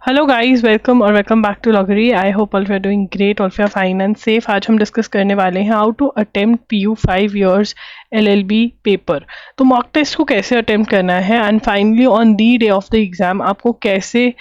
Hello guys, welcome back to लॉगरी। I hope all you are doing great, all you are fine and safe. आज हम discuss करने वाले हैं how to attempt PU 5 years LLB पेपर। तो mock test को कैसे अटेम्प्ट करना है and finally on the day of the exam आपको कैसे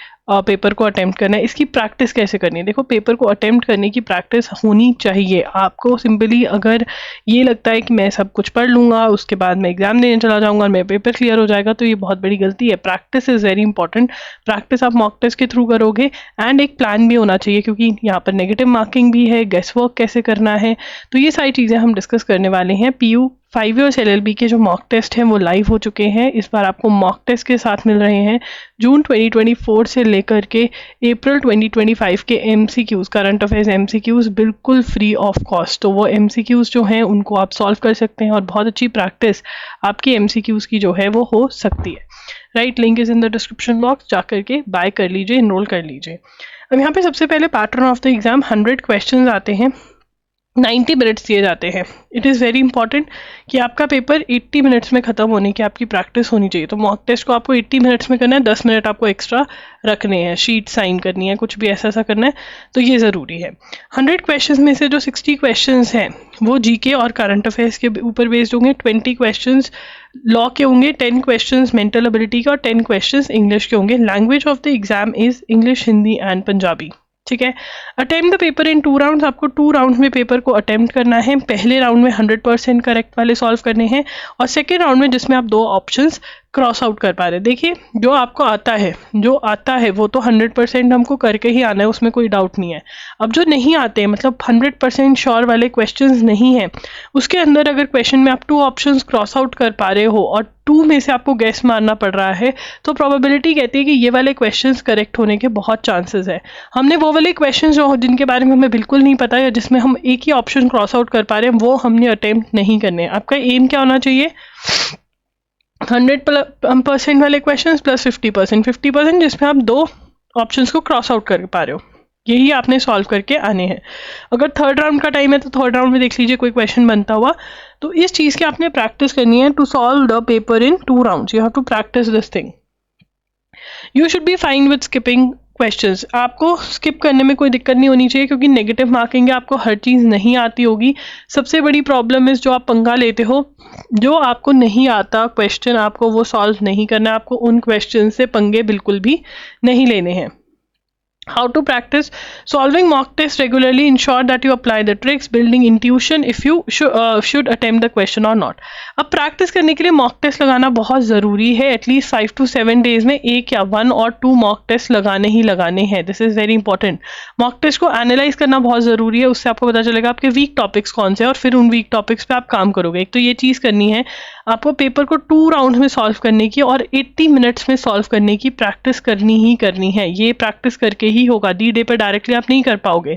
पेपर को अटेम्प्ट करना है, इसकी प्रैक्टिस कैसे करनी है। देखो, पेपर को अटेम्प्ट करने की प्रैक्टिस होनी चाहिए आपको। सिंपली अगर ये लगता है कि मैं सब कुछ पढ़ लूँगा उसके बाद मैं एग्जाम देने चला जाऊँगा और मेरा पेपर क्लियर हो जाएगा, तो ये बहुत बड़ी गलती है। Practice is very important. Practice आप मॉक टेस्ट के थ्रू करोगे एंड एक प्लान भी होना चाहिए, क्योंकि यहाँ पर नेगेटिव मार्किंग भी है, गेस वर्क कैसे करना है। तो ये सारी चीज़ें हम डिस्कस करने वाले हैं। PU 5 years LLB के जो मॉक टेस्ट हैं वो लाइव हो चुके हैं। इस बार आपको मॉक टेस्ट के साथ मिल रहे हैं जून 2024 से लेकर के अप्रैल 2025 के MCQs, करंट अफेयर्स MCQs बिल्कुल फ्री ऑफ कॉस्ट। तो वो MCQs जो हैं उनको आप सॉल्व कर सकते हैं और बहुत अच्छी प्रैक्टिस आपकी MCQs की जो है वो हो सकती है। Right, link is in the description box, जा करके बाय कर लीजिए, इनरोल कर लीजिए। अब यहाँ पे सबसे पहले pattern of the exam 100 questions आते हैं, 90 मिनट्स दिए जाते हैं। इट इज़ वेरी इंपॉर्टेंट कि आपका पेपर 80 मिनट्स में ख़त्म होने की आपकी प्रैक्टिस होनी चाहिए। तो मॉक टेस्ट को आपको 80 मिनट्स में करना है, 10 मिनट आपको एक्स्ट्रा रखने हैं, शीट साइन करनी है, कुछ भी ऐसा करना है, तो ये ज़रूरी है। 100 क्वेश्चंस में से जो 60 क्वेश्चंस हैं वो GK और करंट अफेयर्स के ऊपर बेस्ड होंगे, 20 क्वेश्चंस लॉ के होंगे, 10 क्वेश्चंस मेंटल एबिलिटी के और 10 क्वेश्चंस इंग्लिश के होंगे। Language of the exam is English, Hindi and Punjabi. ठीक है। Attempt the paper in 2 rounds. आपको 2 राउंड में पेपर को अटेम्प्ट करना है। पहले राउंड में 100% करेक्ट वाले सॉल्व करने हैं और सेकेंड राउंड में जिसमें आप 2 ऑप्शंस क्रॉस आउट कर पा रहे हैं। देखिए, जो आपको आता है वो तो 100% हमको करके ही आना है, उसमें कोई डाउट नहीं है। अब जो नहीं आते हैं, मतलब 100% श्योर वाले क्वेश्चंस नहीं हैं, उसके अंदर अगर क्वेश्चन में आप 2 ऑप्शंस क्रॉस आउट कर पा रहे हो और 2 में से आपको गैस मारना पड़ रहा है, तो प्रोबेबिलिटी कहती है कि ये वाले क्वेश्चंस करेक्ट होने के बहुत चांसेस है। हमने वो वाले क्वेश्चंस जो जिनके बारे में हमें बिल्कुल नहीं पता या जिसमें हम एक ही ऑप्शन क्रॉस आउट कर पा रहे हैं, वो हमने अटेम्प्ट नहीं करने। आपका एम क्या होना चाहिए? 100% वाले क्वेश्चंस प्लस 50% जिसमें आप 2 ऑप्शंस को क्रॉस आउट कर पा रहे हो, यही आपने सॉल्व करके आने हैं। अगर थर्ड राउंड का टाइम है तो थर्ड राउंड में देख लीजिए कोई क्वेश्चन बनता हुआ। तो इस चीज़ की आपने प्रैक्टिस करनी है। To solve the paper in 2 rounds you have to practice this thing. You should be fine with skipping questions. आपको स्किप करने में कोई दिक्कत नहीं होनी चाहिए, क्योंकि नेगेटिव मार्किंग है, आपको हर चीज़ नहीं आती होगी। सबसे बड़ी प्रॉब्लम इस जो आप पंगा लेते हो, जो आपको नहीं आता क्वेश्चन आपको वो सॉल्व नहीं करना। आपको उन क्वेश्चन से पंगे बिल्कुल भी नहीं लेने हैं। How to practice solving mock test regularly, ensure that you apply the tricks, building intuition if you should attempt the question or not. अब प्रैक्टिस करने के लिए मॉक टेस्ट लगाना बहुत ज़रूरी है। एटलीस्ट 5 to 7 डेज में 1 या 1 और 2 मॉक टेस्ट लगाने ही लगाने हैं। This is very important. Mock test को एनालाइज करना बहुत ज़रूरी है, उससे आपको पता चलेगा आपके वीक टॉपिक्स कौन से हैं और फिर उन वीक टॉपिक्स पे आप काम करोगे। एक तो ये चीज़ करनी है, आपको पेपर को 2 राउंड में सॉल्व करने की और 80 मिनट्स में सॉल्व करने की प्रैक्टिस करनी ही करनी है। ये प्रैक्टिस करके ही होगा, डी डे पर डायरेक्टली आप नहीं कर पाओगे।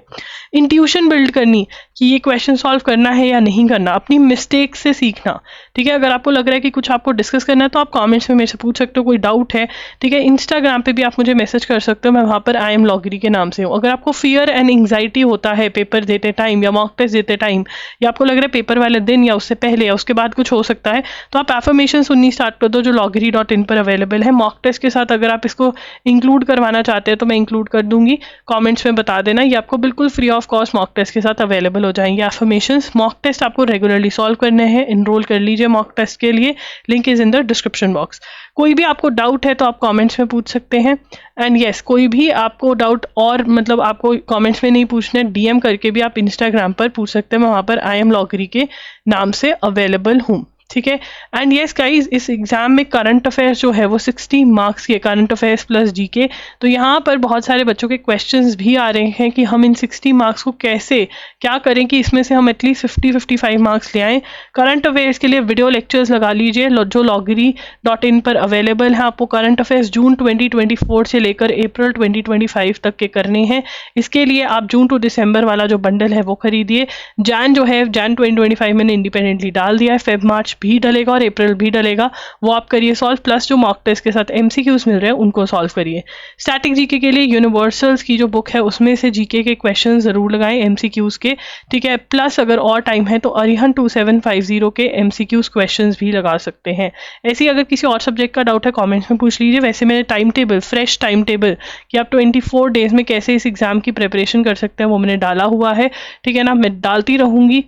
इंट्यूशन बिल्ड करनी कि ये क्वेश्चन सॉल्व करना है या नहीं करना, अपनी मिस्टेक से सीखना। ठीक है, अगर आपको लग रहा है कि कुछ आपको डिस्कस करना है तो आप कमेंट्स में मेरे से पूछ सकते हो, कोई डाउट है। ठीक है, इंस्टाग्राम पे भी आप मुझे मैसेज कर सकते हो, मैं वहाँ पर आई एम लॉगरी के नाम से हूँ। अगर आपको फियर एंड एंग्जाइटी होता है पेपर देते टाइम या मॉक टेस्ट देते टाइम, या आपको लग रहा है पेपर वाले दिन या उससे पहले या उसके बाद कुछ हो सकता है, तो आप एफर्मेशन सुननी स्टार्ट कर दो जो loggery.in पर अवेलेबल है। मॉक टेस्ट के साथ अगर आप इसको इंक्लूड करवाना चाहते हैं तो मैं इंक्लूड कर दूंगी, कमेंट्स में बता देना। ये आपको बिल्कुल free of cost mock test के साथ अवेलेबल हो जाएंगे एफर्मेशंस। मॉक टेस्ट आपको रेगुलरली सॉल्व करने हैं, इनरोल कर लीजिए मॉक टेस्ट के लिए, link is in the description box. कोई भी आपको डाउट है तो आप कमेंट्स में पूछ सकते हैं। एंड येस, कोई भी आपको डाउट और मतलब आपको कमेंट्स में नहीं पूछना, DM करके भी आप इंस्टाग्राम पर पूछ सकते हैं, मैं वहाँ पर आई एम लॉगरी के नाम से अवेलेबल हूँ। ठीक है। एंड येस गाइज, इस एग्जाम में करंट अफेयर्स जो है वो 60 मार्क्स के, करंट अफेयर्स प्लस GK। तो यहाँ पर बहुत सारे बच्चों के क्वेश्चंस भी आ रहे हैं कि हम इन 60 मार्क्स को कैसे क्या करें कि इसमें से हम एटलीस्ट 50-55 मार्क्स ले आएँ। करंट अफेयर्स के लिए वीडियो लेक्चर्स लगा लीजिए जो loggery.in पर अवेलेबल है। आपको करंट अफेयर्स जून 2024 से लेकर अप्रैल 2025 तक के करने हैं। इसके लिए आप जून टू दिसंबर वाला जो बंडल है वो खरीदिए। जैन जो है, जैन 2025 मैंने इंडिपेंडेंटली डाल दिया है, फेब मार्च भी डलेगा और अप्रैल भी डलेगा, वो आप करिए सॉल्व, प्लस जो मॉक टेस्ट के साथ MCQs मिल रहे हैं उनको सॉल्व करिए। स्टैटिक जीके के लिए यूनिवर्सल्स की जो बुक है उसमें से जीके के क्वेश्चन ज़रूर लगाएं MCQs के, ठीक है। प्लस अगर और टाइम है तो अरिहंत 2750 के MCQs क्वेश्चंस भी लगा सकते हैं। ऐसे ही अगर किसी और सब्जेक्ट का डाउट है कमेंट्स में पूछ लीजिए। वैसे मैंने time table, fresh time table कि आप 24 डेज में कैसे इस एग्ज़ाम की प्रिपरेशन कर सकते हैं वो मैंने डाला हुआ है, ठीक है ना। मैं डालती रहूँगी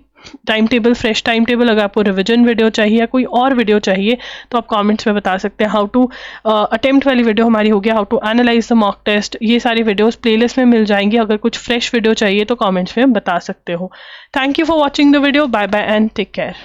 time table, fresh time table. अगर आपको रिवीजन वीडियो चाहिए या कोई और वीडियो चाहिए तो आप कमेंट्स में बता सकते हैं। हाउ टू अटेम्प्ट वाली वीडियो हमारी हो गया, how to analyse the mock test, ये सारी वीडियोस प्लेलिस्ट में मिल जाएंगी। अगर कुछ फ्रेश वीडियो चाहिए तो कमेंट्स में बता सकते हो। Thank you for watching the video, bye bye and take care.